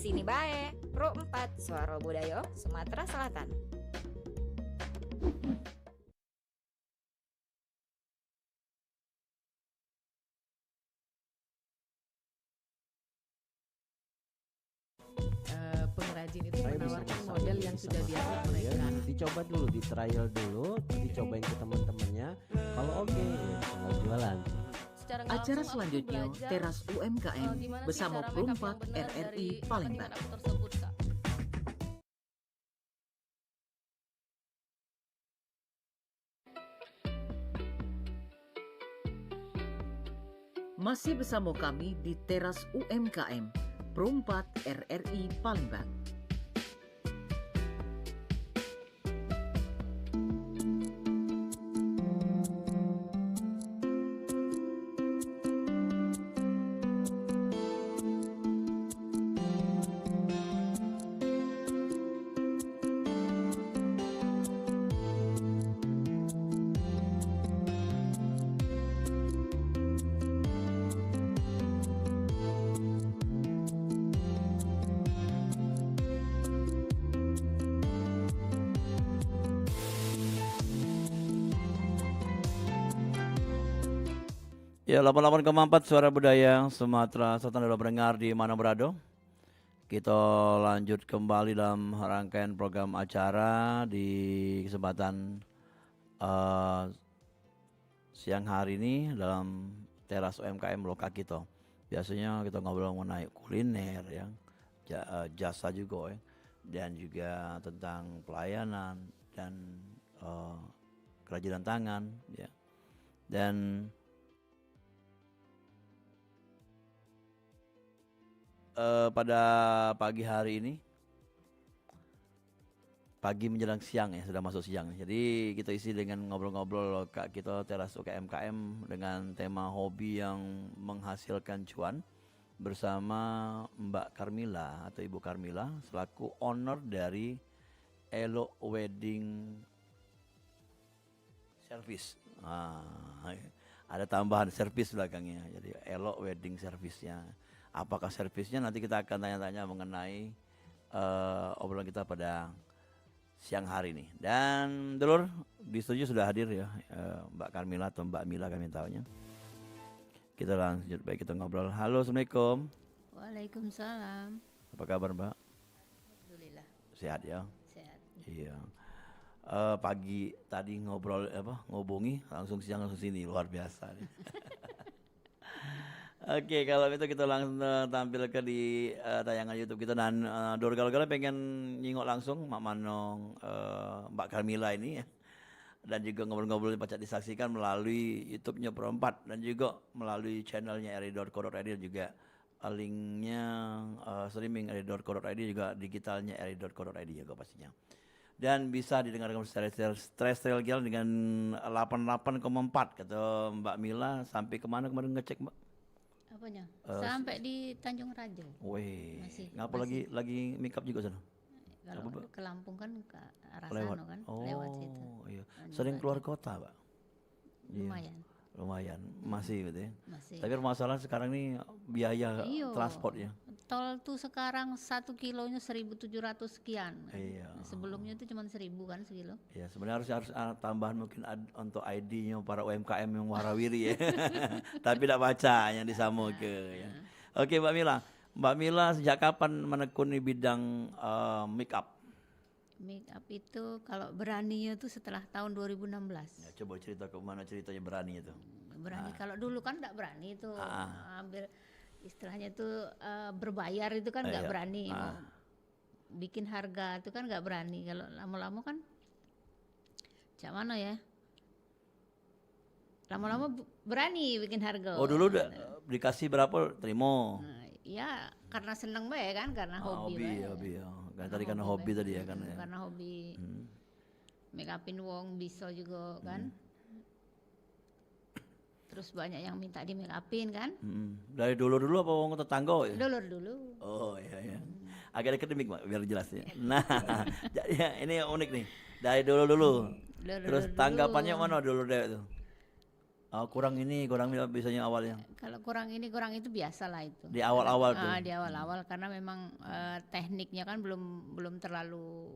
sini bae, Pro 4 Suara Budaya, Sumatera Selatan. Pengrajin itu Saya bisa menawarkan masak model ini yang sama sudah biasa saya. mereka. Dicoba dulu, di trial dulu, dicobain ke teman-temannya. Kalau oke, ya tinggal jualan. Acara selanjutnya Teras UMKM bersama Pro 4 RRI Palembang. Masih bersama kami di Teras UMKM Pro 4 RRI Palembang. Ya, 88,4 Suara Budaya Sumatera Selatan sudah mendengar di mana berada. Kita lanjut kembali dalam rangkaian program acara di kesempatan siang hari ini dalam Teras UMKM Loka kita. Biasanya kita ngobrol mengenai kuliner, ya, jasa juga, ya, dan juga tentang pelayanan dan kerajinan tangan, ya. Dan pada pagi hari ini, pagi menjelang siang ya, sudah masuk siang. Jadi kita isi dengan ngobrol-ngobrol Kak kita Teras UMKM dengan tema hobi yang menghasilkan cuan bersama Mbak Carmila atau Ibu Carmila selaku owner dari Elo Wedding Service. Ada tambahan service belakangnya. Jadi Elo Wedding Service-nya. Apakah servisnya, nanti kita akan tanya-tanya mengenai obrolan kita pada siang hari ini. Dan dulur di studio sudah hadir ya, Mbak Carmila atau Mbak Mila kami tahunya. Kita lanjut, baik kita ngobrol. Halo, Assalamualaikum. Waalaikumsalam. Apa kabar, Mbak? Alhamdulillah Sehat ya? sehat. Iya. Pagi tadi ngobongi langsung siang langsung sini, luar biasa nih. Oke, kalau itu kita langsung tampil ke di tayangan YouTube kita, dan Dorgal-Gal pengen nyingok langsung Mak Manong, Mbak Carmila ini ya. Dan juga ngobrol-ngobrol dapat disaksikan melalui YouTube-nya Pro 4 dan juga melalui channelnya ri.co.id, juga linknya streaming ri.co.id, juga digitalnya ri.co.id juga pastinya. Dan bisa didengarkan terrestrial dengan 88,4 kata Mbak Mila. Sampai kemana kemarin ngecek, Mbak? Apanya? Sampai di Tanjung Raja. Weh, Masih- ngapa masih. lagi make up juga sana? Kalau ke Lampung kan ke arah Lewat. sana kan, Oh, lewat situ. iya. Tanjung Sering Raja. keluar kota, Pak? Iya. Lumayan, Masih gitu ya. masih. Tapi masalah sekarang ini biaya Iyo. transportnya. Tol tuh sekarang 1 kilonya 1.700 sekian. Iya. Sebelumnya itu cuma 1.000 kan sekilo. Ya, sebenarnya harus tambahan mungkin untuk ID-nya para UMKM yang warawiri ya. Tapi tidak baca yang disamo ke ya. Oke, Mbak Mila. Mbak Mila sejak kapan menekuni bidang make up? Make up itu kalau beraninya tuh setelah tahun 2016. Ya, coba cerita ke mana ceritanya berani itu. Berani, kalau dulu kan enggak berani itu. Ambil istilahnya itu berbayar itu kan enggak Iya. berani. Mau bikin harga itu kan enggak berani. Kalau lama-lama kan cak mana ya? Lama-lama berani bikin harga. Oh, dulu udah dikasih berapa terima? Nah, ya karena seneng bae kan, karena hobi bae. Hobi ya. Kan tadi karena hobi bae. tadi ya kan ya. Karena hobi. Make upin wong bisa juga kan. Terus banyak yang minta di make upin kan. Dari dulu apa wong tetangga ya? Dulu. Oh iya. Agak akademik, Mbak, biar jelas ya. Nah, jadi ini yang unik nih. Dari dulu. Terus tanggapannya mana dulu deh itu? Kurang ini, kurang ini biasanya awalnya. Kalau kurang ini kurang itu biasalah itu. Di awal-awal tuh. Di awal-awal karena memang tekniknya kan belum terlalu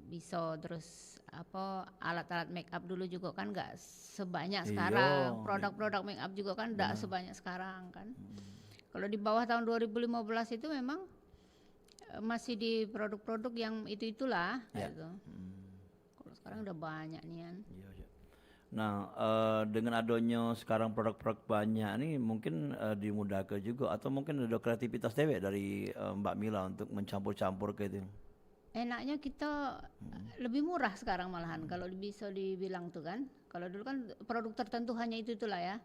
bisa, terus apa alat-alat make up dulu juga kan nggak sebanyak Iya, sekarang. Produk-produk make up juga kan nggak sebanyak sekarang kan. Kalau di bawah tahun 2015 itu memang masih di produk-produk yang itu-itulah Ya. gitu. Kalau sekarang udah banyak nih kan. Iya, iya. Nah, dengan adanya sekarang produk-produk banyak nih mungkin dimudahkan juga atau mungkin ada kreativitas dewek dari Mbak Mila untuk mencampur-campur ke itu. Enaknya kita lebih murah sekarang malahan kalau bisa dibilang tuh kan. Kalau dulu kan produk tertentu hanya itulah ya.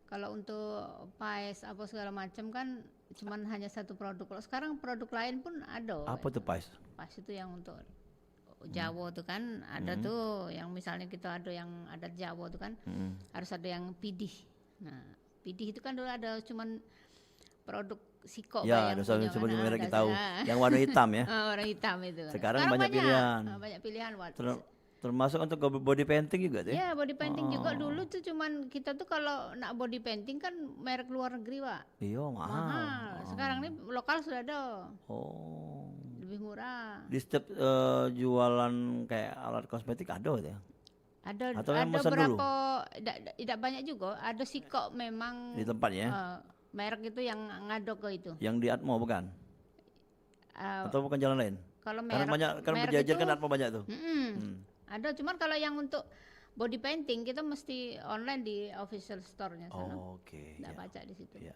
Kalau untuk pies apa segala macam kan cuman hanya satu produk. Kalau sekarang produk lain pun ada. Apa tuh Pais? Pies itu yang untuk Jawa tuh kan ada tuh yang misalnya kita ada yang adat Jawa tuh kan harus ada yang pidih. Nah, pidih itu kan dulu ada cuman produk Siko Ya, yang ada punya sebelum kan, mereka ada tahu. sana. Yang warna hitam ya. Orang hitam itu kan. Sekarang banyak pilihan. Banyak pilihan Termasuk untuk body painting juga tuh. ya body painting juga dulu tuh cuman kita tuh kalau nak body painting kan merek luar negeri Pak. Iya, mahal. Mahal. Sekarang ini lokal sudah ada. Oh. Lebih murah. Di setiap jualan kayak alat kosmetik ada ya? Ada Atau yang ada pesan dulu? berapa tidak banyak juga. Ada Siko memang Di tempatnya ya? merek itu yang ngadok ke itu. Yang di Atmo bukan? Eh, Atau bukan jalan lain? kalau Karena merek banyak kan merek berjajar itu- kan Atmo banyak tuh. Ada cuman kalau yang untuk body painting kita mesti online di official store-nya sana. Oke. Nggak Ya. baca di situ. Ya.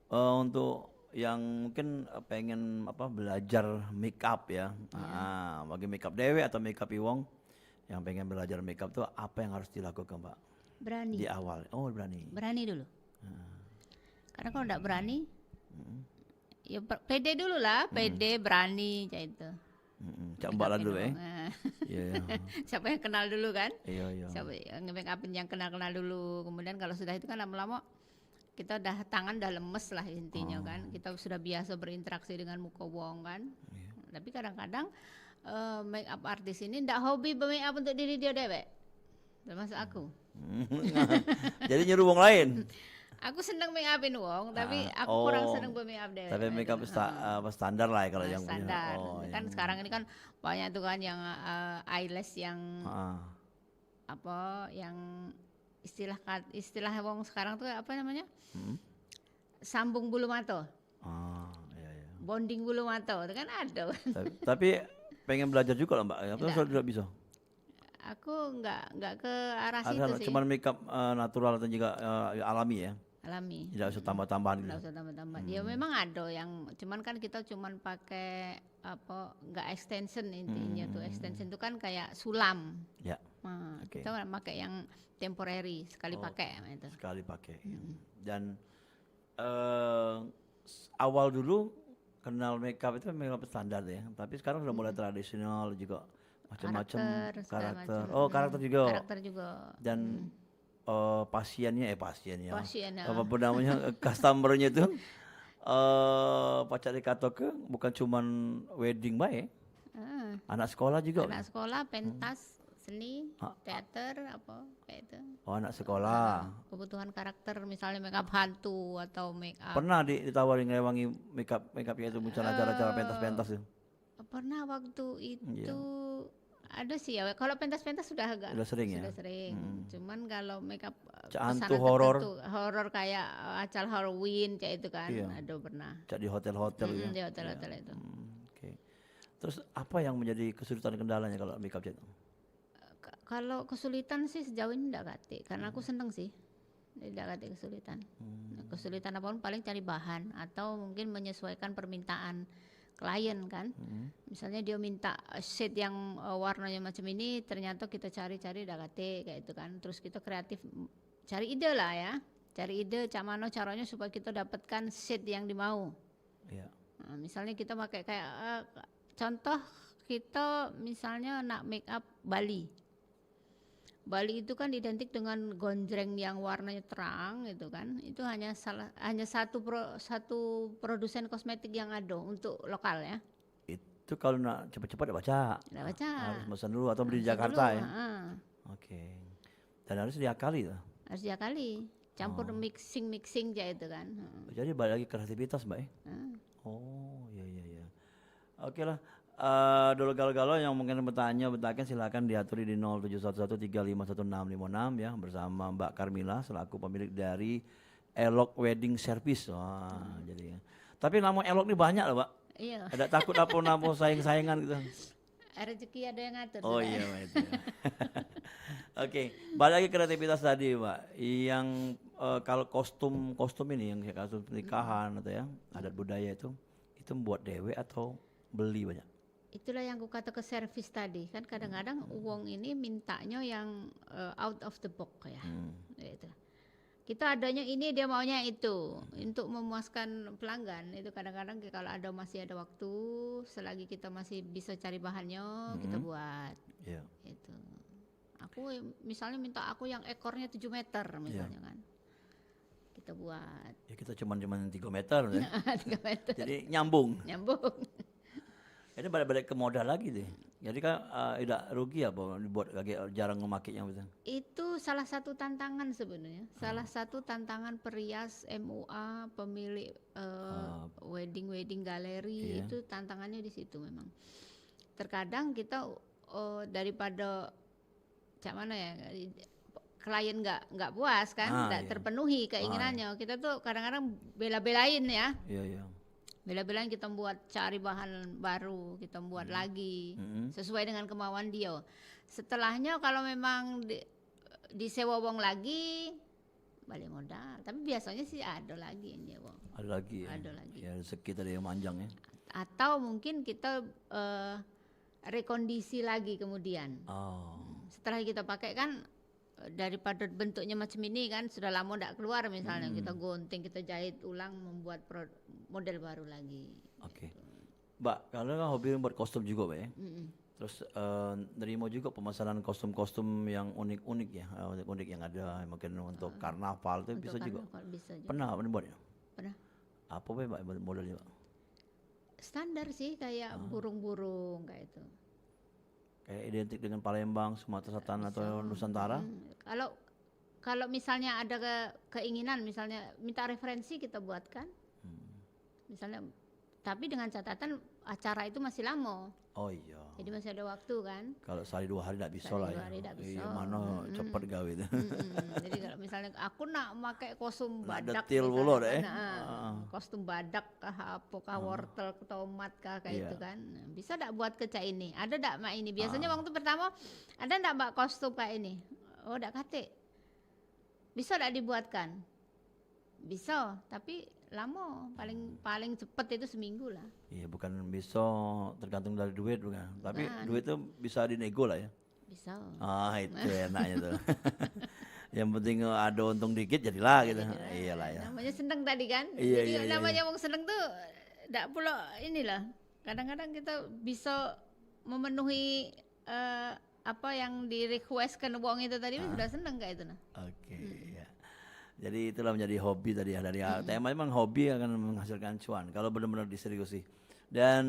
Untuk yang mungkin pengen belajar make up ya. Bagi make up dewe atau make up Iwong yang pengen belajar make up tuh apa yang harus dilakukan, Pak? Berani. Di awal. Oh, berani. Berani dulu. Karena kalau enggak berani, ya pede dulu lah, pede, berani, kayak itu. Cak mbak lah dulu ya. Nah, Iya, iya. siapa yang kenal dulu kan? Iya, iya. Siapa yang nge-make upin yang kenal-kenal dulu. Kemudian kalau sudah itu kan lama-lama kita udah tangan udah lemes lah intinya kan. Kita sudah biasa berinteraksi dengan muka wong kan. Tapi kadang-kadang make up artis ini ndak hobi make up untuk diri dia dewek. Termasuk aku. Jadi nyuruh wong lain. Aku seneng make upin wong, tapi aku oh. kurang seneng make up dewek. Tapi make up standar lah ya kalau Nah, yang punya. standar. Oh, Kan yang- sekarang ini kan banyak tuh kan yang eyelash yang Ah, apa yang istilah wong sekarang tuh apa namanya? Sambung bulu mata, iya, iya. bonding bulu mata, itu kan ada. Tapi pengen belajar juga lah Mbak. Apa sudah bisa? Aku nggak ke arah Ada situ sih. cuman make up natural atau juga alami ya. Alami. Tidak usah tambah-tambahan gitu. Nggak usah tambah-tambah. Dia memang ada yang, cuman kan kita cuman pakai apa? Nggak extension intinya tuh. Extension itu kan kayak sulam. Ya, Nah, Oke. kita pakai yang temporary sekali pakai itu. sekali pakai. Dan awal dulu kenal make up itu make up standar ya. Tapi sekarang sudah mulai tradisional juga macam-macam segala karakter. macam. Oh, karakter juga. Karakter juga. Dan pasiennya. Pasien ya. Apapun namanya customernya itu pacar dikato ke bukan cuman wedding bae. Anak sekolah juga. Anak sekolah, pentas, seni, teater, apa kayak itu. Oh, anak sekolah. Kebutuhan karakter, misalnya make up hantu atau make up. Pernah ditawarin ngewangi make upnya itu muncul acara-acara pentas-pentas itu. Pernah waktu itu Iya. ada sih ya. Kalau pentas-pentas sudah agak Udah sering ya? sudah sering. Cuman kalau make up Hantu pesanan horor. tertentu, horor kayak acara Halloween kayak itu kan, Iya. ada pernah. Cak di hotel-hotel ya. Di hotel-hotel itu. Oke. Terus apa yang menjadi kesulitan kendalanya kalau make up itu? Kalau kesulitan sih sejauh ini enggak kate, karena aku seneng sih. Tidak kate kesulitan. Kesulitan apapun paling cari bahan atau mungkin menyesuaikan permintaan klien kan. Misalnya dia minta shade yang warnanya macam ini, ternyata kita cari-cari enggak kate kayak itu kan. Terus kita kreatif cari ide lah ya. Cari ide cak mana caranya supaya kita dapatkan shade yang dimau. Iya. Nah, misalnya kita pakai kayak contoh kita misalnya nak make up Bali. Bali itu kan identik dengan gonjreng yang warnanya terang gitu kan. Itu hanya satu produsen kosmetik yang ada untuk lokal ya. Itu kalau nak cepat-cepat ya baca. Nggak baca. Harus pesan dulu atau beli di Pesan Jakarta dulu, ya. Oke. Dan harus diakali tuh. harus diakali, campur Oh. mixing aja itu kan. Jadi balik lagi kreativitas Mbak ya. Heeh. Oh iya. Oke lah. Dulu galau-galau yang mungkin bertanya silakan diaturi di 0711351656 ya bersama Mbak Carmila selaku pemilik dari Elok Wedding Service. Wah, jadi. Tapi nama Elok ini banyak loh, Pak. Iya, Ada takut apa saing-saingan gitu. rezeki ada yang ngatur. Oh sudah. iya, Mbak, itu ya. Oke, balik lagi kreativitas tadi, Mbak. Yang kalau kostum ini yang kayak kostum pernikahan atau ya adat budaya itu buat dewe atau beli banyak? Itulah yang aku kata ke servis tadi kan kadang-kadang uang ini mintanya yang out of the box ya. Gitu. Kita adanya ini dia maunya itu untuk memuaskan pelanggan itu kadang-kadang kalau masih ada waktu selagi kita masih bisa cari bahannya kita buat. Iya. Itu. Aku misalnya minta aku yang ekornya 7 meter misalnya kan. Kita buat Ya kita cuman 3 meter ya. 3 meter. Jadi nyambung. Nyambung. Ini balik ke modal lagi deh. Jadi kan tidak rugi apa dibuat kayak jarang memakainya gitu. Itu salah satu tantangan sebenarnya. Salah satu tantangan perias MUA pemilik wedding galeri Iya. itu tantangannya di situ memang. Terkadang kita daripada cak mana ya klien nggak puas kan, nggak Iya. terpenuhi keinginannya. Kita tuh kadang-kadang bela-belain ya. Iya. Bela-belain kita cari bahan baru, kita buat lagi sesuai dengan kemauan dia. Setelahnya kalau memang disewa wong lagi balik modal, tapi biasanya sih ada lagi yang nyewa. Ada lagi ya. Ada lagi. Ya rezeki tadi yang manjang ya. Atau mungkin kita rekondisi lagi kemudian. Oh. Setelah kita pakai kan daripada bentuknya macam ini kan sudah lama tidak keluar misalnya kita gunting, kita jahit ulang membuat model baru lagi. Oke. Mbak, kalau kan hobi buat kostum juga, Mbak ya. Terus nerima juga pemesanan kostum-kostum yang unik-unik ya, unik-unik yang ada mungkin untuk karnaval itu bisa juga. Kalau bisa juga. Pernah buatnya? Pernah. Apa Mbak modelnya, Mbak? Standar sih kayak burung-burung kayak itu. Kayak identik dengan Palembang, Sumatera Selatan atau Nusantara? Kalau misalnya ada keinginan misalnya minta referensi kita buatkan. Misalnya tapi dengan catatan acara itu masih lama. Oh iya. Jadi masih ada waktu kan. Kalau sehari 2 hari tidak bisa Sehari lah 2 ya. hari ndak bisa. Iya, mana cepat gawe itu. Jadi kalau misalnya aku nak pakai kostum Nak badak detail misalnya pula kan, deh. kostum badak kah apakah wortel tomat kah kayak Iya. itu kan. Bisa ndak buat ke cak ini? Ada ndak mak ini? Biasanya waktu pertama ada ndak mbak kostum kayak ini? Oh ndak kate. Bisa ndak dibuatkan? Bisa, tapi lama paling cepat itu seminggu lah. Iya, bukan bisa tergantung dari duit bukan. Tapi duit itu bisa dinego lah ya. Bisa. Ah, itu enaknya tuh. Yang penting ada untung dikit jadilah gitu. Iyalah ya. Namanya seneng tadi kan. Iya, Jadi iya, iya, namanya wong seneng tuh ndak pula inilah. Kadang-kadang kita bisa memenuhi apa yang di requestkan wong itu tadi sudah seneng kayak itu nah. Oke, ya. Jadi itulah menjadi hobi tadi ya dari tema memang hobi akan menghasilkan cuan kalau benar-benar diseriusi. Dan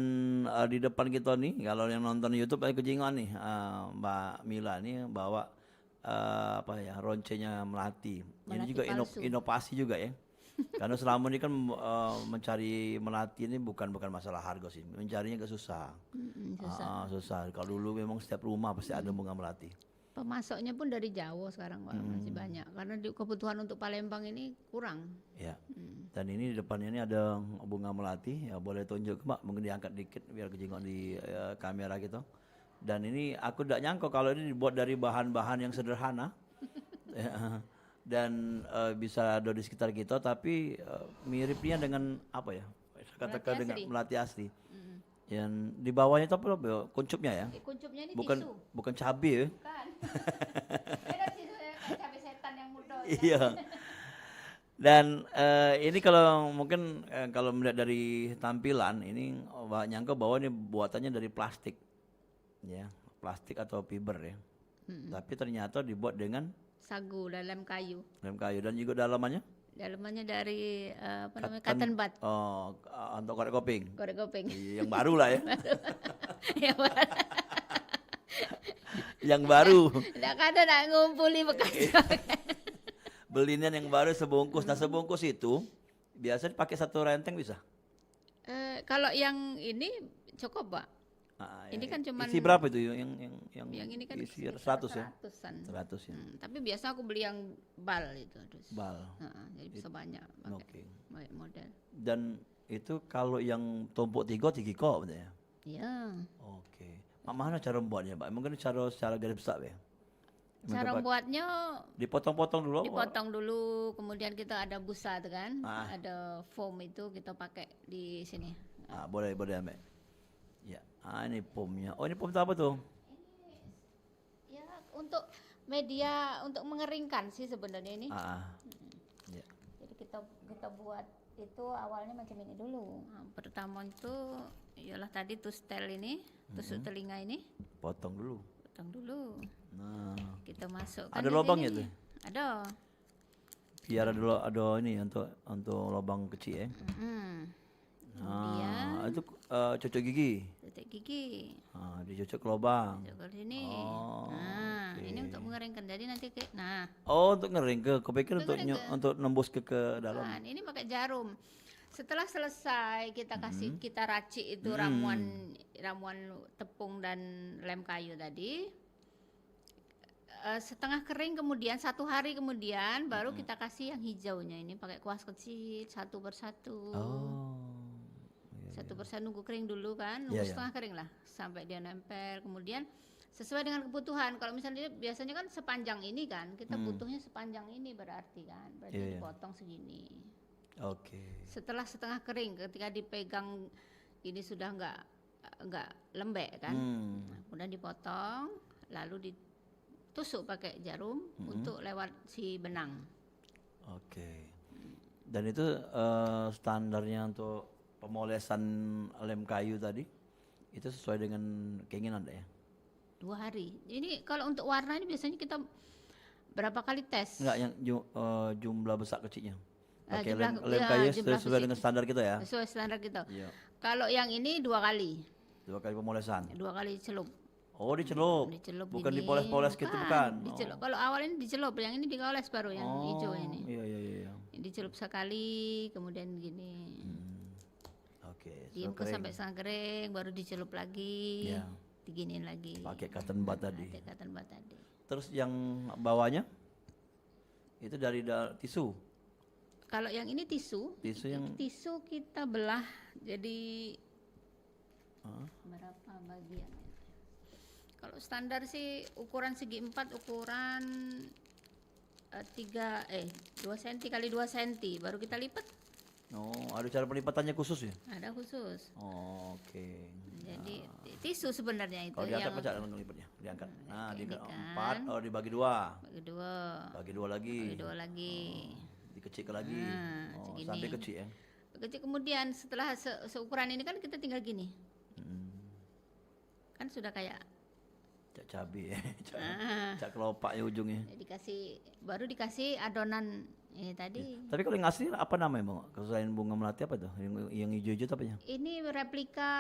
di depan kita nih kalau yang nonton YouTube aku jingon nih Mbak Mila nih bawa apa ya roncenya melati. Ini Melati juga palsu. inovasi juga ya. Karena selama ini kan mencari melati ini bukan masalah harga sih, mencarinya agak susah. Susah. Kalau dulu memang setiap rumah pasti ada bunga melati. Pemasoknya pun dari Jawa sekarang Pak, masih banyak karena kebutuhan untuk Palembang ini kurang. Ya. Dan ini di depannya ini ada bunga melati, ya boleh tunjuk Mbak, mungkin diangkat dikit biar kejengok di kamera gitu. Dan ini aku tidak nyangka kalau ini dibuat dari bahan-bahan yang sederhana. Dan bisa ada di sekitar kita tapi miripnya dengan apa ya? Katakan dengan melati asli. Yang di bawahnya itu apa? Kuncupnya ya? Kuncupnya ini Bukan tisu. bukan cabai ya? Bukan. Beda tisu kayak cabai setan yang muda. Iya. Dan ini kalau mungkin kalau melihat dari tampilan ini nyangka bahwa ini buatannya dari plastik, ya plastik atau fiber ya. Tapi ternyata dibuat dengan Sagu dalam kayu. dan juga dalamannya Dalamannya dari apa namanya cotton bud. Oh, untuk korek koping. Korek koping. Iya, yang baru lah ya. Ya, Yang baru. Ndak kada nak ngumpuli bekas. Belinya yang baru sebungkus. Nah sebungkus itu biasa dipakai satu renteng bisa. Kalau yang ini cukup, Pak. Ini kan cuman isi berapa itu yang ini kan isi sekitar 100 ya? 100-an. 100 ya. Tapi biasa aku beli yang bal itu, terus. Bal. Jadi bisa banyak pakai banyak model. Dan itu kalau yang tumpuk 3 kok betul ya? Iya. Oke. Mana cara membuatnya, Pak? Mungkin secara garis besar ya. Cara buatnya Dipotong-potong dulu. dipotong dulu, kemudian kita ada busa tuh kan, Ah. ada foam itu kita pakai di sini. Boleh ambil. Ya. Ini foamnya. Oh, ini foam itu apa tuh? Ya untuk media untuk mengeringkan sih sebenarnya ini. Ya. Jadi kita buat itu awalnya macam ini dulu. Pertama itu ialah tadi tustel ini, tusuk telinga ini, Potong dulu. potong dulu. Nah, Kita masukkan. ada di lubangnya sini. tuh? Ada. Biar ada ini untuk lubang kecil ya. Kemudian Itu cocok gigi. titik gigi. Dicocok ke lubang. Masuk ke sini. Oh, Ini untuk mengeringkan. Jadi nanti Untuk ngering ke, kepikir untuk nembus ke dalam. ini pakai jarum. Setelah selesai kita kasih kita racik itu ramuan tepung dan lem kayu tadi. Setengah kering kemudian 1 hari kemudian baru kita kasih yang hijaunya ini pakai kuas kecil satu persatu. Satu persatu nunggu kering dulu kan, nunggu setengah kering lah sampai dia nempel. Kemudian sesuai dengan kebutuhan. Kalau misalnya biasanya kan sepanjang ini kan, kita butuhnya sepanjang ini berarti dipotong segini. Oke. Setelah setengah kering, ketika dipegang ini sudah enggak lembek kan, kemudian dipotong, lalu ditusuk pakai jarum untuk lewat si benang. Oke. Dan itu standarnya untuk pemolesan lem kayu tadi itu sesuai dengan keinginan Anda ya? 2 hari. Ini kalau untuk warna ini biasanya kita berapa kali tes? Enggak, yang jumlah besar kecilnya. Pakai Jumlah- lem ya, kayu jumlah sesuai besi. dengan standar kita ya? Sesuai standar kita. Iya. Kalau yang ini 2 kali. 2 kali pemolesan. 2 kali celup. Oh, dicelup. Dicelup Bukan gini. dipoles-poles gitu bukan. Dicelup. Kalau awal ini dicelup, yang ini dioles baru yang hijau ini. Iya. Dicelup sekali, kemudian gini. Oke. Diam sampai setengah kering, baru dicelup lagi. Iya. Diginiin lagi. Pakai cotton bud tadi. Pakai cotton bud tadi. Terus yang bawahnya itu dari tisu. Kalau yang ini tisu. Tisu yang Tisu kita belah jadi berapa bagian? Kalau standar sih ukuran segi 4, ukuran 2 cm kali 2 cm baru kita lipat. ada cara pelipatannya khusus ya? Ada khusus. Oke. Jadi tisu sebenarnya itu Kalau diangkat yang macam mana lipatnya? Diangkat. Nah, ini diangkat kan. 4, dibagi 2. bagi dua. Bagi 2 lagi. Bagi 2 lagi. Dikecilkan lagi. Segini. Sampai kecil ya. Kecil kemudian setelah seukuran ini kan kita tinggal gini. Kan sudah kayak Cak cabai ya. Cak kelopak ya ujungnya. baru dikasih adonan ini tadi. Tapi kalau yang asli apa namanya, Bang? Selain bunga melati apa tuh? Yang hijau-hijau itu apanya? Ini replika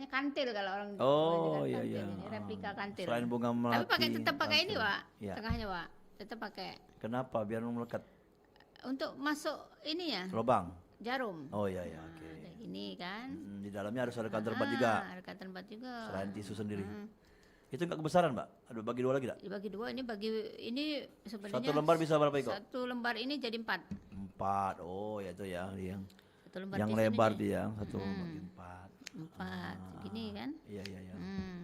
kantil kalau orang Oh, kan iya, kantil iya. ini, replika kantil. Selain bunga melati. Tapi tetap pakai ini, kantil. Pak. Iya. Tengahnya, Pak. Tetap pakai Kenapa? Biar melekat untuk masuk ini ya, lubang. jarum. Oh iya, oke. Kayak gini kan. Di dalamnya harus ada counterpart juga. Ada counterpart juga. Selain tisu sendiri. Itu enggak kebesaran, Mbak? Ada bagi 2 lagi enggak? Dibagi 2 ini sebenarnya 1 lembar bisa berapa ikut? 1 lembar ini jadi 4. 4. Oh, ya itu ya, yang 1 lembar yang di sini lebar nih. dia 1 bagi 4. 4 gini kan. Iya.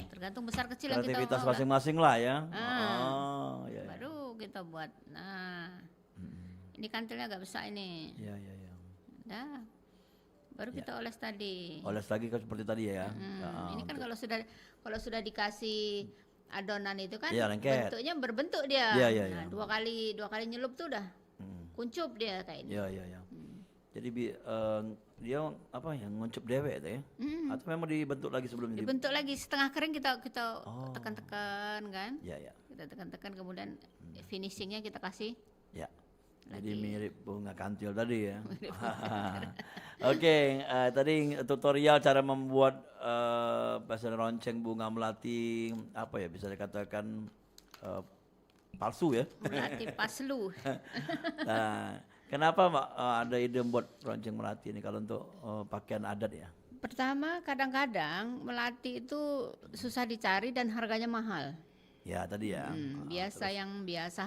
Tergantung besar kecil yang kita Kreativitas mau. masing-masing lah ya. Iya. Baru kita buat. Nah. Ini kantilnya agak besar ini. Iya. Dah. Baru kita oles tadi. Oles lagi kan seperti tadi ya. Ini kan kalau sudah dikasih adonan itu kan Iya, lengket. bentuknya berbentuk dia. Iya. Nah, dua kali nyelup tuh udah kuncup dia kayak ini. Iya. Jadi dia apa ya, ngoncup dewek itu ya? Atau memang dibentuk lagi sebelumnya? Dibentuk lagi setengah kering kita tekan-tekan kan. Iya. Kita tekan-tekan kemudian finishingnya kita kasih. Ya. Jadi mirip bunga kantil tadi ya. Oke, tadi tutorial cara membuat pasar ronceng bunga melati, apa ya bisa dikatakan palsu ya. Melati paslu. Nah, kenapa Mbak ada ide buat lonceng melati ini kalau untuk pakaian adat ya? Pertama, kadang-kadang melati itu susah dicari dan harganya mahal. Ya tadi ya. Biasa yang biasa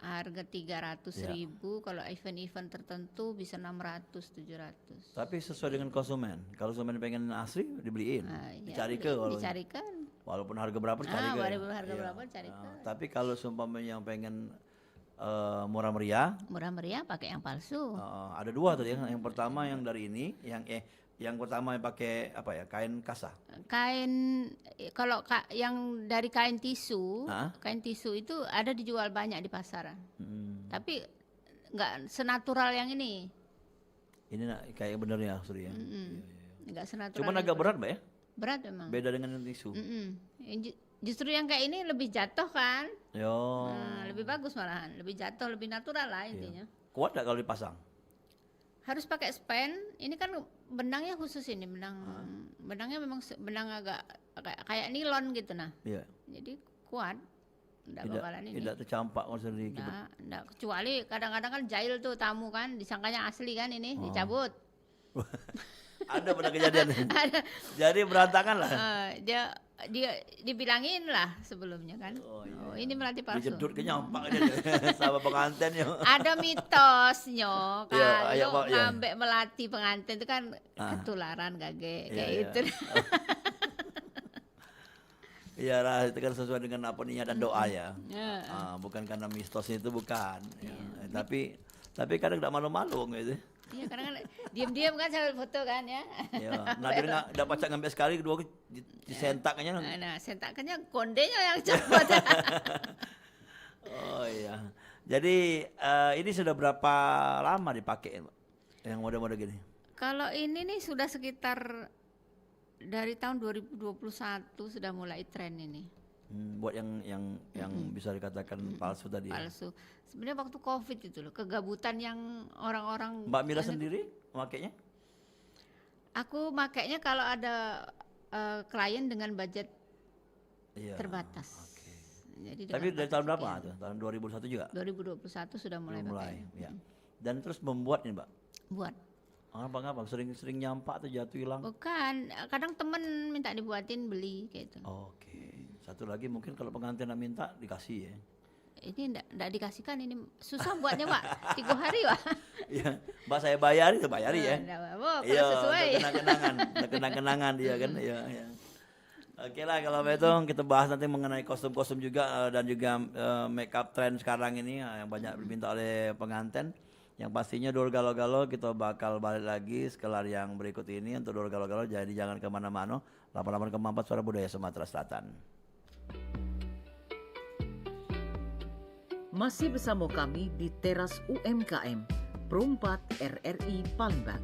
harga 300.000, kalau event-event tertentu bisa 600, 700. Tapi sesuai dengan konsumen. Kalau konsumen pengen asli dibeliin, dicari ke dicarikan. walaupun harga berapa dicari ke. Walaupun harga berapa dicarikan. Tapi kalau seumpamanya yang pengen murah meriah, Pakai yang palsu. ada dua tadi. Yang pertama yang dari ini, yang pertama yang pakai apa ya, kain kasa. Kain kalau yang dari kain tisu, Hah? kain tisu itu ada dijual banyak di pasaran. Tapi nggak senatural yang ini. Ini kayak bener ya, sorry ya. Nggak senatural. Cuman yang agak berat Mbak ya. berat memang. Beda dengan yang tisu. Justru yang kayak ini lebih jatuh kan. Yo. Nah, lebih bagus malahan, lebih jatuh, lebih natural lah intinya. Kuat nggak kalau dipasang? Harus pakai span. Ini kan benangnya khusus ini, benangnya memang benang agak kayak nilon gitu nah. Iya. Jadi kuat. Enggak bakalan ini. Tidak tercampak maksudnya di Enggak, kecuali kadang-kadang kan jahil tuh tamu kan, disangkanya asli kan ini, dicabut. Ada pernah kejadian. Ada. Jadi berantakan lah. Dia dibilangin lah sebelumnya kan. Ini melati palsu. Dijedut ke nyampak aja sama pengantennya. Ada mitosnya Iya, kalau Pak, iya. ngambek melati pengantin itu kan ketularan kayak Iya. gitu. Iya lah, itu kan sesuai dengan apa niat dan doa ya. Ya. Bukan karena mistosnya itu bukan. Ya. Tapi kadang tidak malu-malu gitu. Iya, karena kan diam-diam kan sambil foto kan ya. Ya. Nah, dia nggak pacak ngambil sekali, kedua disentaknya. Nah, sentakannya kondenya yang cepet. Oh iya. Jadi ini sudah berapa lama dipakai Mbak? Yang mode-mode gini? Kalau ini nih sudah sekitar dari tahun 2021 sudah mulai tren ini. Buat yang bisa dikatakan palsu tadi. Ya? Palsu. Sebenarnya waktu Covid itu loh, kegabutan yang orang-orang. Mbak Mila sendiri makainya? Aku makainya kalau ada klien dengan budget Iya. terbatas. Oke. Jadi Tapi dengan dari tahun budget berapa sekian. tuh? Tahun 2021 juga? 2021 sudah mulai pakai. Ya. Dan terus membuat nih Mbak. Buat. Apa sering nyampak atau jatuh hilang? Bukan, kadang temen minta dibuatin beli kayak itu. Oke. Satu lagi mungkin kalau pengantin yang minta dikasih ya. Ini enggak dikasihkan, ini susah buatnya Pak. 3 hari Pak. Iya, Mbak saya bayari tuh bayari ya. Enggak apa-apa, kalau Iya, sesuai. kenang-kenangan dia kan. Iya, iya. Oke lah kalau begitu kita bahas nanti mengenai kostum-kostum juga dan juga make up trend sekarang ini yang banyak diminta oleh pengantin. Yang pastinya Dor Galo-Galo kita bakal balik lagi sekelar yang berikut ini untuk Dor Galo-Galo, jadi jangan kemana-mana. 88,4 Suara Budaya Sumatera Selatan. Masih bersama kami di teras UMKM, Perumpat RRI Palembang.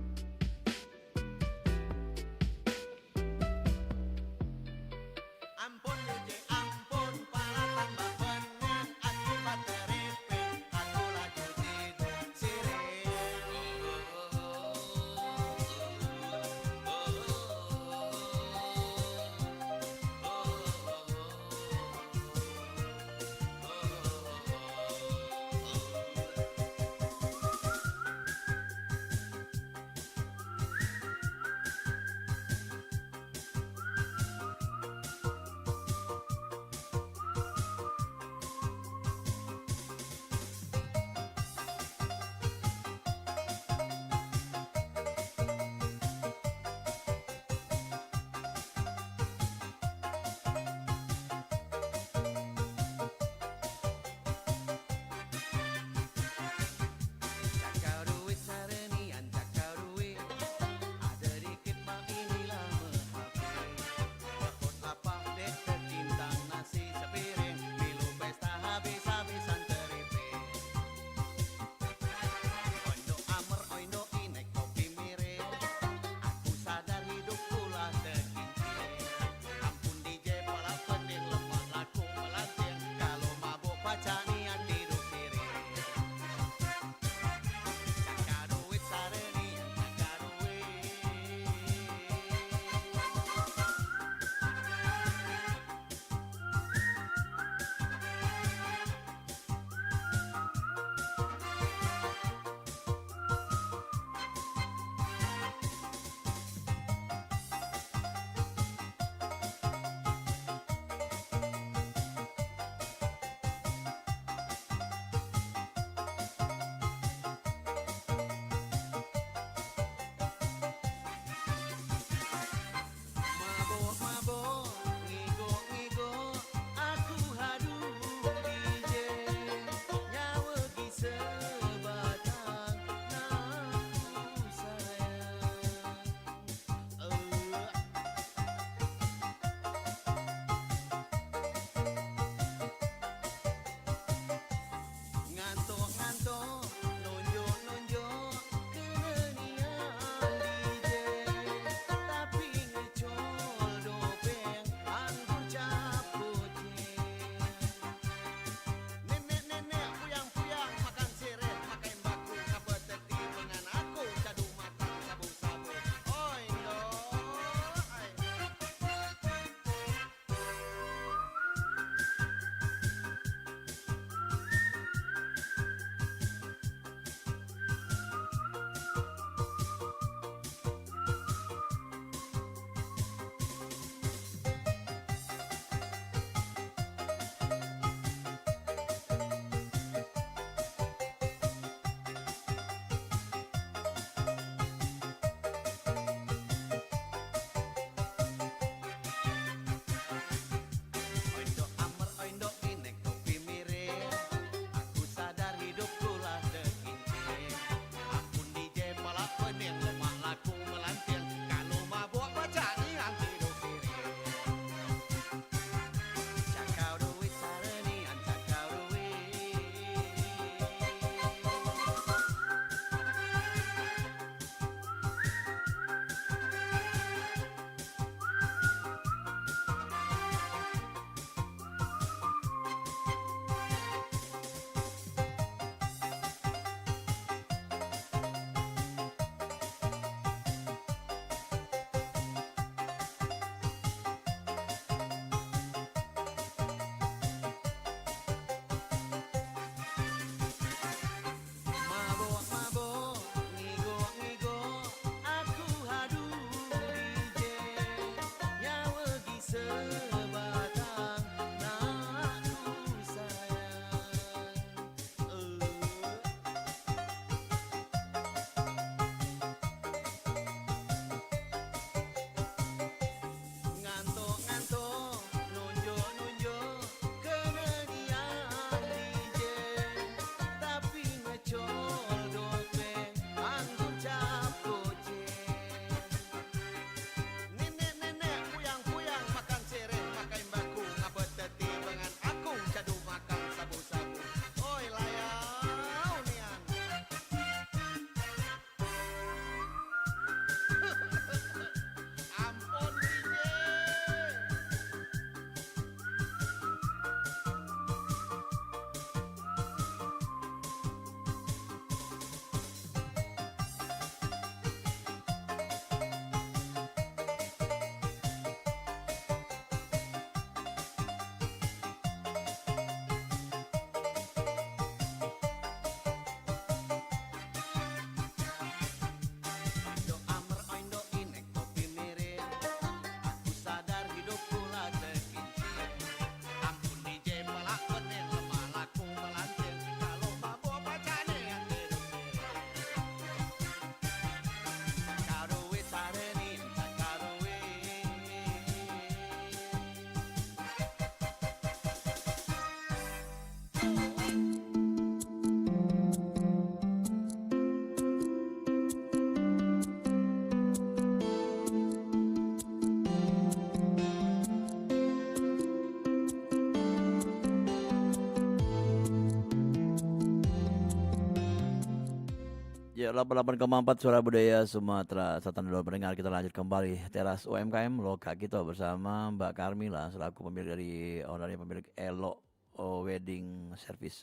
Ya, 88,4 Suara Budaya Sumatera Selatan dulu pendengar, kita lanjut kembali teras UMKM Loka kita bersama Mbak Carmila selaku pemilik dari owner pemilik Elo Wedding Service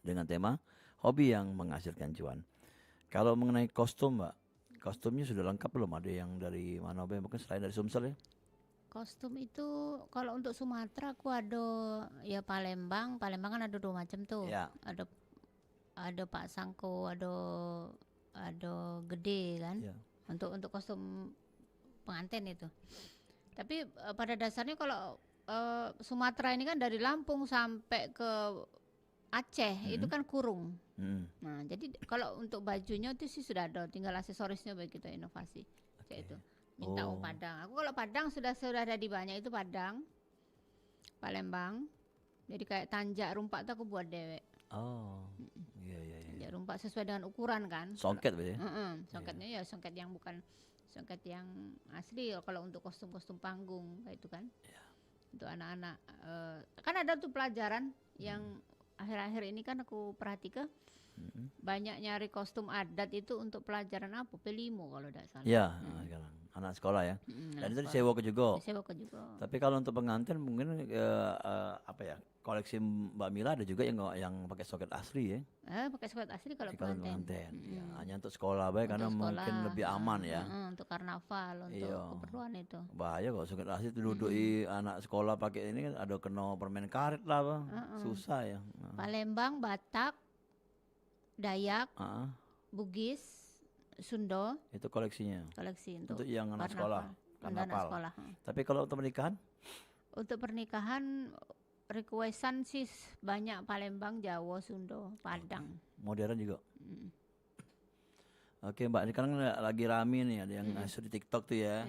dengan tema hobi yang menghasilkan cuan. Kalau mengenai kostum Mbak, kostumnya sudah lengkap belum? Ada yang dari mana Mbak? Mungkin selain dari Sumsel ya? Kostum itu kalau untuk Sumatera aku ada ya Palembang kan ada 2 macam tuh. Ya. Ada Pak Sangko, ada gede kan. Ya. Untuk kostum pengantin itu. Tapi pada dasarnya kalau Sumatera ini kan dari Lampung sampai ke Aceh itu kan kurung. Nah, jadi kalau untuk bajunya itu sih sudah ada, tinggal aksesorisnya begitu inovasi. Kayak itu. Minta Padang. Aku kalau Padang sudah ada di banyak itu Padang, Palembang. Jadi kayak tanjak rumpak tuh aku buat dewek. Oh. Iya. Tanjak rumpak sesuai dengan ukuran kan. Songket berarti ya? Songketnya ya songket yang bukan songket yang asli. Kalau untuk kostum-kostum panggung kayak itu kan. Untuk anak-anak kan ada tuh pelajaran yang akhir-akhir ini kan aku perhatikan banyak nyari kostum adat itu untuk pelajaran apa? Pelimo kalau tidak salah. Iya, sekarang anak sekolah ya. Dan itu disewa ke juga. Sewa ke juga. Tapi kalau untuk pengantin mungkin apa ya? Koleksi Mbak Mila ada juga yang pakai soket asli ya. Pakai soket asli kalau Kalau pengantin. pengantin. Ya, hanya untuk sekolah baik karena Untuk mungkin sekolah, lebih aman ya. untuk karnaval, untuk Iya. keperluan itu. Bahaya kalau soket asli itu duduk anak sekolah pakai ini kan ada kena permen karet lah, Bang. Susah ya. Palembang, Batak, Dayak, Ah, Bugis, Sunda, itu koleksinya. koleksi Untuk yang anak sekolah, Anak karnaval. sekolah. Tapi kalau untuk pernikahan? Untuk pernikahan requestan sih banyak Palembang, Jawa, Sunda, Padang. Modern juga. Oke Mbak, ini kan lagi rame nih, ada yang ngasuh di TikTok tuh ya.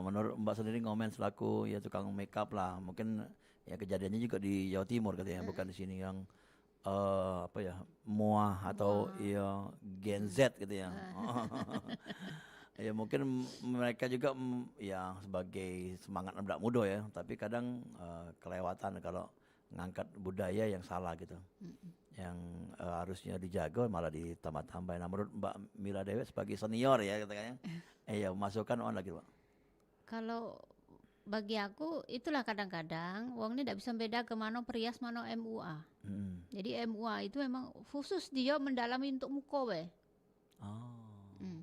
Menurut Mbak sendiri ngomen selaku ya tukang makeup lah, mungkin ya kejadiannya juga di Jawa Timur katanya, bukan di sini yang apa ya, muah atau ya Gen Z gitu ya. Ya mungkin mereka juga ya sebagai semangat anak muda ya, tapi kadang kelewatan kalau ngangkat budaya yang salah gitu. Yang harusnya dijaga malah ditambah-tambahin. Nah, menurut Mbak Mila Dewi sebagai senior ya katanya, ya masukkan on lagi Pak. Kalau bagi aku itulah kadang-kadang wong ini tidak bisa beda ke mana perias mana MUA. Jadi MUA itu memang khusus dia mendalami untuk muka weh.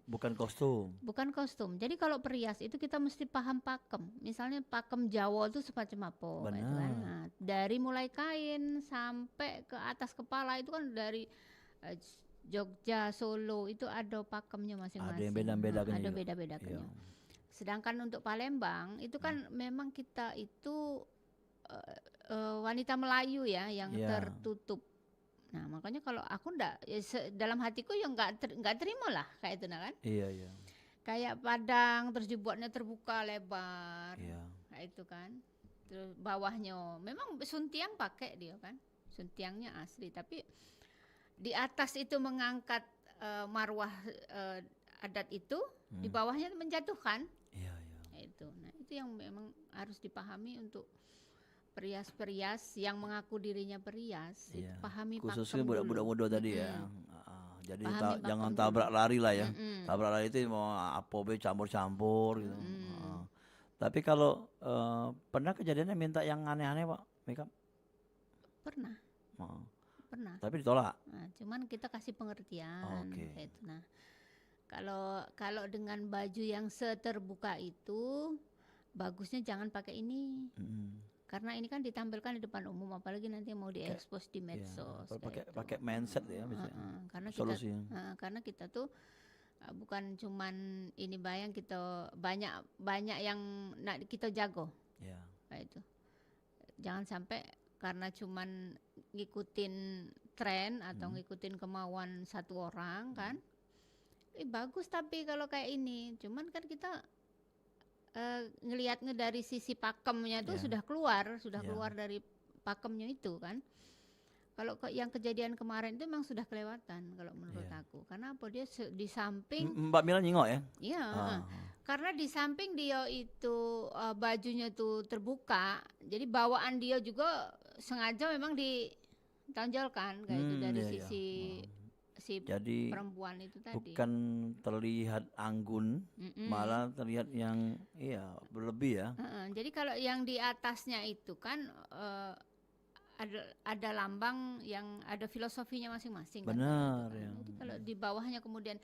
Bukan kostum. Bukan kostum. Jadi kalau perias itu kita mesti paham pakem. Misalnya pakem Jawa itu semacam apa kayak itu kan. Nah, dari mulai kain sampai ke atas kepala itu kan dari Jogja, Solo itu ada pakemnya masing-masing. Ada yang beda-beda kan Ada juga. beda-beda kan. Iya. Sedangkan untuk Palembang itu kan memang kita itu wanita Melayu ya yang tertutup. Nah makanya kalau aku dalam hatiku ya nggak terima lah kayak itu kan. Iya. Kayak Padang terus dibuatnya terbuka lebar, kayak itu kan. Terus bawahnya memang suntiang pakai dia kan, suntiangnya asli. Tapi di atas itu mengangkat marwah adat itu, di bawahnya menjatuhkan. Iya. Itu. Nah itu yang memang harus dipahami untuk perias-perias yang mengaku dirinya perias. Itu pahami Khususnya pakem budak-budak dulu. muda tadi ya. Jadi Pahami jangan pakem tabrak dulu. lari lah ya. Tabrak lari itu mau apa be campur-campur gitu. Tapi kalau pernah kejadiannya minta yang aneh-aneh Pak makeup? Pernah. Tapi ditolak. Nah, cuman kita kasih pengertian kayak itu. Nah, kalau dengan baju yang seterbuka itu bagusnya jangan pakai ini. Karena ini kan ditampilkan di depan umum, apalagi nanti mau diekspos di medsos. Pakai mindset ya misalnya. Karena kita tuh bukan cuman ini bayang kita banyak yang kita jago. Kayak itu. Jangan sampai karena cuman ngikutin tren atau ngikutin kemauan satu orang kan. Bagus tapi kalau kayak ini, cuman kan kita ngelihatnya dari sisi pakemnya itu sudah keluar dari pakemnya itu kan. Kalau yang kejadian kemarin itu memang sudah kelewatan kalau menurut aku. Karena apa dia di samping Mbak Mila nyingok ya? Iya, karena di samping dia itu bajunya tuh terbuka, jadi bawaan dia juga sengaja memang ditonjolkan kayak itu dari si Jadi perempuan itu tadi. bukan terlihat anggun, Mm-mm. malah terlihat yang iya berlebih ya. Jadi kalau yang di atasnya itu kan ada lambang yang ada filosofinya masing-masing kan, Benar, gitu kan. ya. Jadi kalau di bawahnya kemudian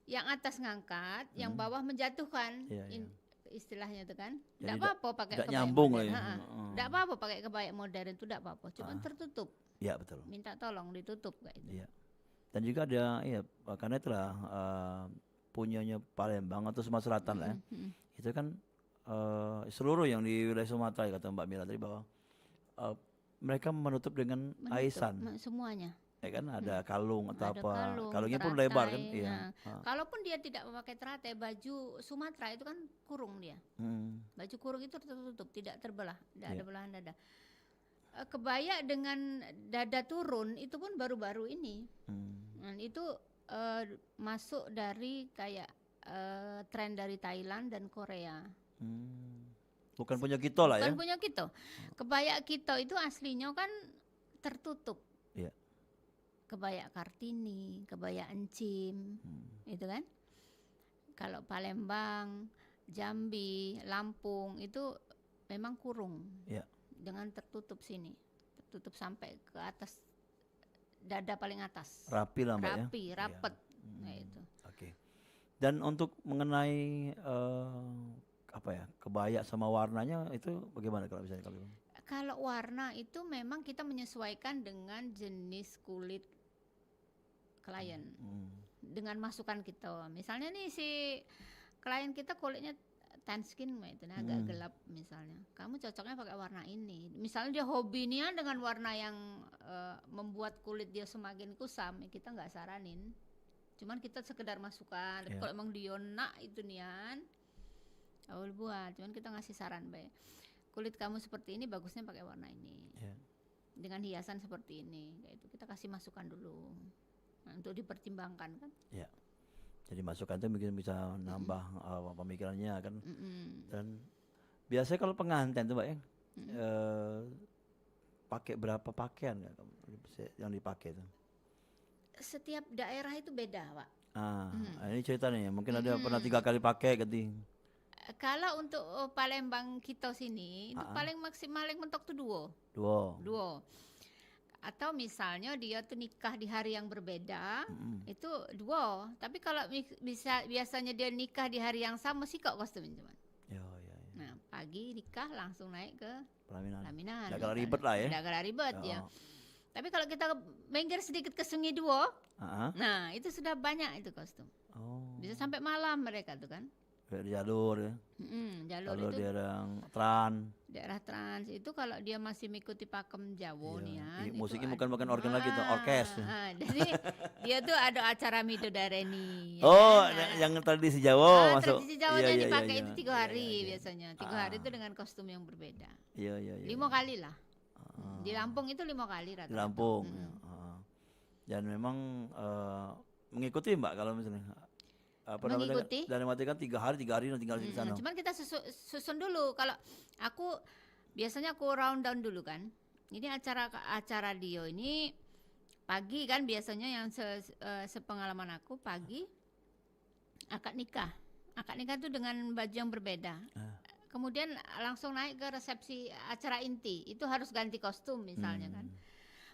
yang atas ngangkat, yang bawah menjatuhkan, Iya, iya. istilahnya itu kan. Jadi Tidak apa-apa pakai nggak kebaya nyambung modern. ya. Tidak apa-apa pakai kebaya modern itu tidak apa-apa, cuma tertutup. Iya betul. Minta tolong ditutup kayak itu. Iya. Dan juga ada ya karena itulah punyanya Palembang atau Sumatera Selatan lah ya. Itu kan seluruh yang di wilayah Sumatera ya, kata Mbak Mira tadi bahwa mereka menutup dengan Menutup, aisan. semuanya. Ya kan ada kalung atau Ada apa. kalung, Kalungnya pun teratai. lebar kan? Iya. Nah, kalaupun dia tidak memakai teratai, baju Sumatera itu kan kurung dia. Baju kurung itu tertutup, tidak terbelah, tidak ada belahan dada. Kebaya dengan dada turun itu pun baru-baru ini. Dan itu masuk dari kayak tren dari Thailand dan Korea. Bukan punya kita lah ya. Bukan punya kita. Kebaya kita itu aslinya kan tertutup. Iya. Kebaya Kartini, kebaya Encim, itu kan. Kalau Palembang, Jambi, Lampung itu memang kurung. Iya. Dengan tertutup sini, tertutup sampai ke atas dada paling atas. Rapi lah Mbak ya. Rapi, rapet. Nah itu. Oke. Dan untuk mengenai apa ya, kebaya sama warnanya itu bagaimana kalau misalnya kalau Kalau warna itu memang kita menyesuaikan dengan jenis kulit klien. Dengan masukan kita. Misalnya nih si klien kita kulitnya tan skin itu agak gelap misalnya. Kamu cocoknya pakai warna ini. Misalnya dia hobi nian dengan warna yang membuat kulit dia semakin kusam, ya kita nggak saranin. Cuman kita sekedar masukan. Kalau emang dia nak itu nian, awal buat. Cuman kita ngasih saran baik. Kulit kamu seperti ini bagusnya pakai warna ini. Dengan hiasan seperti ini. Kayak itu kita kasih masukan dulu. Nah, untuk dipertimbangkan kan. ya. Jadi masukan itu mungkin bisa nambah pemikirannya kan. Dan biasanya kalau pengantin tuh Mbak ya, pakai berapa pakaian ya yang dipakai itu? Setiap daerah itu beda, Pak. Ini cerita nih, mungkin ada pernah 3 kali pakai gitu. Kalau untuk Palembang kita sini itu paling maksimal yang mentok tuh dua. Atau misalnya dia tuh nikah di hari yang berbeda, itu dua. Tapi kalau biasanya dia nikah di hari yang sama sih kok kostum cuman. Ya. Nah, pagi nikah langsung naik ke pelaminan. Agak ribet lah ya. Agak ribet ya. Tapi kalau kita minggir sedikit ke Sungai Duo, nah itu sudah banyak itu kostum. Bisa sampai malam mereka tuh kan. Di jalur ya. Jalur Kalau itu daerah daerah trans itu kalau dia masih mengikuti pakem Jawa nih ya. Musiknya bukan organ lagi tuh, orkes. Jadi dia tuh ada acara midodareni. Yang tradisi Jawa masuk. Tradisi Jawanya dipakai itu 3 hari biasanya. 3 hari itu dengan kostum yang berbeda. Iya. 5 kali lah. Di Lampung itu 5 kali rata-rata. Di Lampung. Dan memang mengikuti Mbak kalau misalnya mengikuti dan mati kan 3 hari dan tinggal di sana. Cuman kita susun dulu. Kalau aku biasanya aku round down dulu kan. Ini acara Dio ini pagi kan biasanya yang sepengalaman aku pagi akad nikah. Akad nikah itu dengan baju yang berbeda. Kemudian langsung naik ke resepsi acara inti. Itu harus ganti kostum misalnya kan.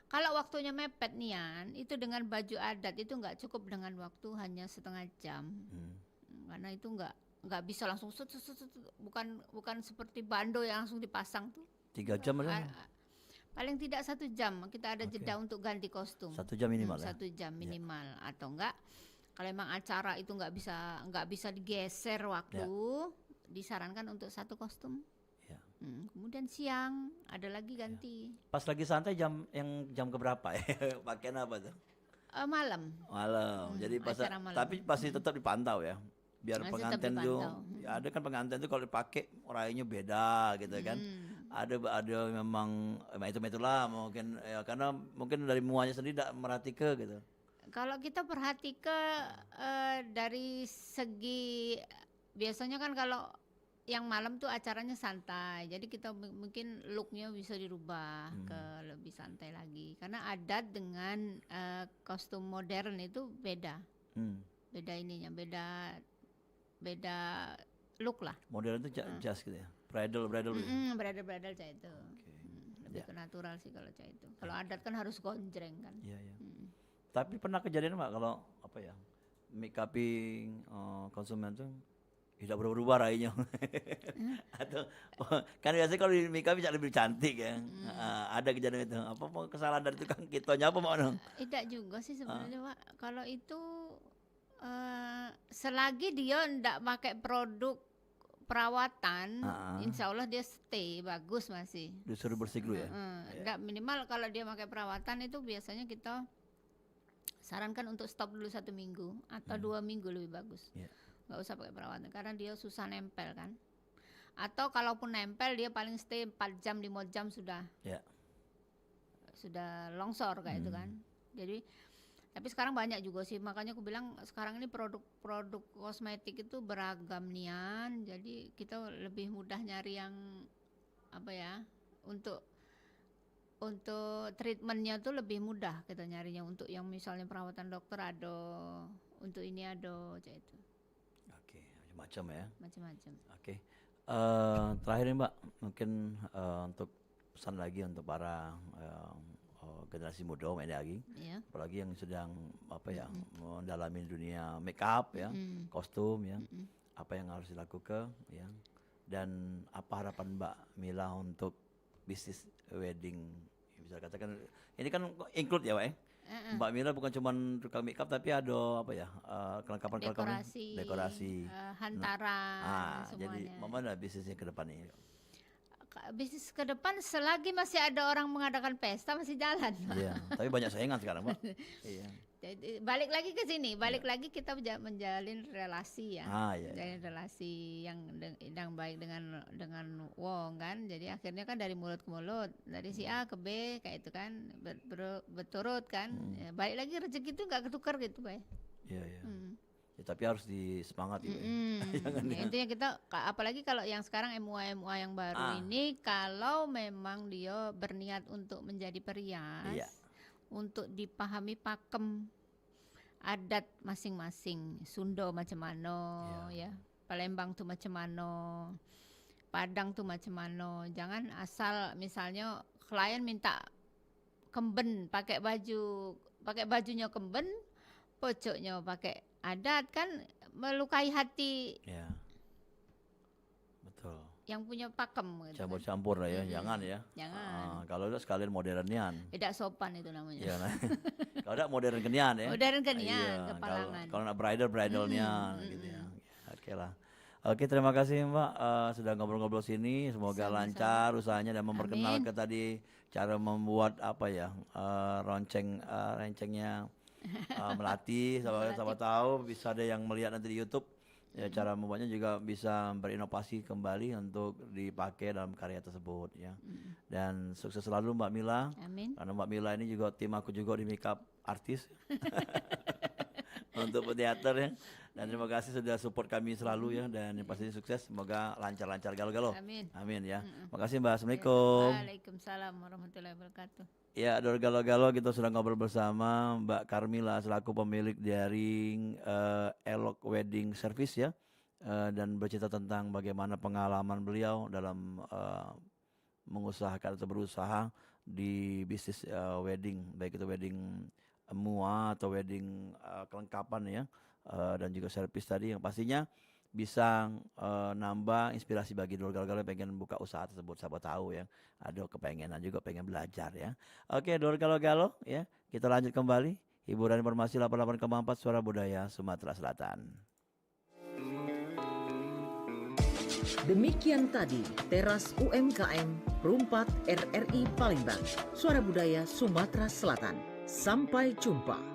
Kalau waktunya mepet nian, itu dengan baju adat itu nggak cukup dengan waktu hanya setengah jam, karena itu nggak bisa langsung bukan seperti bando yang langsung dipasang tuh. 3 jam aja. Paling tidak 1 jam kita ada jeda untuk ganti kostum. 1 jam minimal ya. 1 jam minimal atau enggak? Kalau emang acara itu nggak bisa digeser waktu, disarankan untuk 1 kostum. Kemudian siang ada lagi ganti. Pas lagi santai jam keberapa ya? Pakaian apa tuh? Malam. Jadi malam. tapi pasti tetap dipantau ya. Biar Masih pengantin tuh ya ada kan pengantin tuh kalau dipakai orangnya beda gitu kan. Ada memang itulah mungkin ya, karena mungkin dari muanya sendiri tidak merhatikan gitu. Kalau kita perhatikan dari segi biasanya kan kalau yang malam tuh acaranya santai. Jadi kita mungkin looknya bisa dirubah ke lebih santai lagi. Karena adat dengan kostum modern itu beda. Beda ininya, beda look lah. Modern itu jas gitu ya. Bridal gitu. Bridal kayak itu. Lebih ke natural sih kalau kayak itu. Kalau adat kan harus gonjreng kan. Iya. Tapi pernah kejadian Mbak kalau apa ya? Make uping konsumen tuh tidak berubah rainya. Atau kan biasanya kalau di make up bisa lebih cantik ya. Ada kejadian itu. Apa kesalahan dari tukang kitonya apa mau? Tidak juga sih sebenarnya Pak. Kalau itu selagi dia ndak pakai produk perawatan, insya Allah dia stay bagus masih. Disuruh bersih dulu ya. Ndak minimal kalau dia pakai perawatan itu biasanya kita sarankan untuk stop dulu 1 minggu atau 2 minggu lebih bagus. Nggak usah pakai perawatan karena dia susah nempel kan. Atau kalaupun nempel dia paling stay 4 jam 5 jam sudah longsor kayak itu kan. Jadi tapi sekarang banyak juga sih, makanya aku bilang sekarang ini produk kosmetik itu beragam nian. Jadi kita lebih mudah nyari yang apa ya, untuk treatmentnya tuh lebih mudah kita nyarinya. Untuk yang misalnya perawatan dokter ada, untuk ini ada kayak itu. Oke, macam-macam ya. Macam-macam. Oke. Terakhir nih Mbak, mungkin untuk pesan lagi untuk para generasi muda lagi, apalagi yang sedang mendalami dunia make up ya, kostum ya, apa yang harus dilakukan ya, dan apa harapan Mbak Mila untuk bisnis wedding, bisa katakan ini kan include ya Mbak Mbak Mila bukan cuma tukang make up tapi ada apa ya, kelengkapan dekorasi, hantaran, semuanya. Jadi mana bisnisnya ke depan ini? Bisnis ke depan selagi masih ada orang mengadakan pesta masih jalan. Iya, tapi banyak saingan sekarang, Pak. Iya. Jadi balik lagi ke sini, balik kita menjalin relasi ya. Menjalin relasi yang baik dengan wong kan. Jadi akhirnya kan dari mulut ke mulut, dari si A ke B kayak itu kan, berturut kan. Ya, balik lagi rezeki itu nggak ketukar gitu, Pak. Iya. Ya, tapi harus disemangati. Intinya kita, apalagi kalau yang sekarang MUA yang baru ini, kalau memang dia berniat untuk menjadi perias, untuk dipahami pakem adat masing-masing, Sunda macam mana, ya, Palembang tuh macam mana, Padang tuh macam mana. Jangan asal misalnya klien minta kemben, pakai bajunya kemben, pojoknya pakai adat, kan melukai hati. Ya. Betul. Yang punya pakem gitu. Campur-campur lah ya, jangan ya. Jangan. Kalau udah sekalian modernian. Tidak sopan itu namanya. Iya. Kalau udah modern kenian ya. Modern kenian, kepalangan. Kalau nak bridalnya gitu ya. Oke lah. Oke, terima kasih Mbak sudah ngobrol-ngobrol sini. Semoga lancar usahanya dan memperkenalkan tadi cara membuat apa ya, rencengnya melati. Siapa tahu bisa ada yang melihat nanti di YouTube. Ya, cara membuatnya juga bisa berinovasi kembali untuk dipakai dalam karya tersebut ya. Dan sukses selalu Mbak Mila. Amin. Karena Mbak Mila ini juga tim aku juga di makeup artis untuk teater ya. Dan terima kasih sudah support kami selalu ya, dan yang pasti sukses, semoga lancar-lancar galau-galau. Amin. Amin ya. Makasih Mbak. Assalamualaikum. Waalaikumsalam warahmatullahi wabarakatuh. Ya, Dor Galau-Galau, kita sudah ngobrol bersama Mbak Carmila selaku pemilik dari Elok Wedding Service ya, dan bercerita tentang bagaimana pengalaman beliau dalam mengusahakan atau berusaha di bisnis wedding, baik itu wedding MUA atau wedding kelengkapan ya, dan juga servis tadi yang pastinya bisa nambah inspirasi bagi Dor Galau-Galau yang pengen buka usaha tersebut. Siapa tahu ya, ada kepengenan juga pengen belajar ya. Oke, Dor Galau-Galau ya, kita lanjut kembali. Hiburan informasi 88,4 Suara Budaya Sumatera Selatan. Demikian tadi Teras UMKM Perumpat RRI Palembang, Suara Budaya Sumatera Selatan. Sampai jumpa.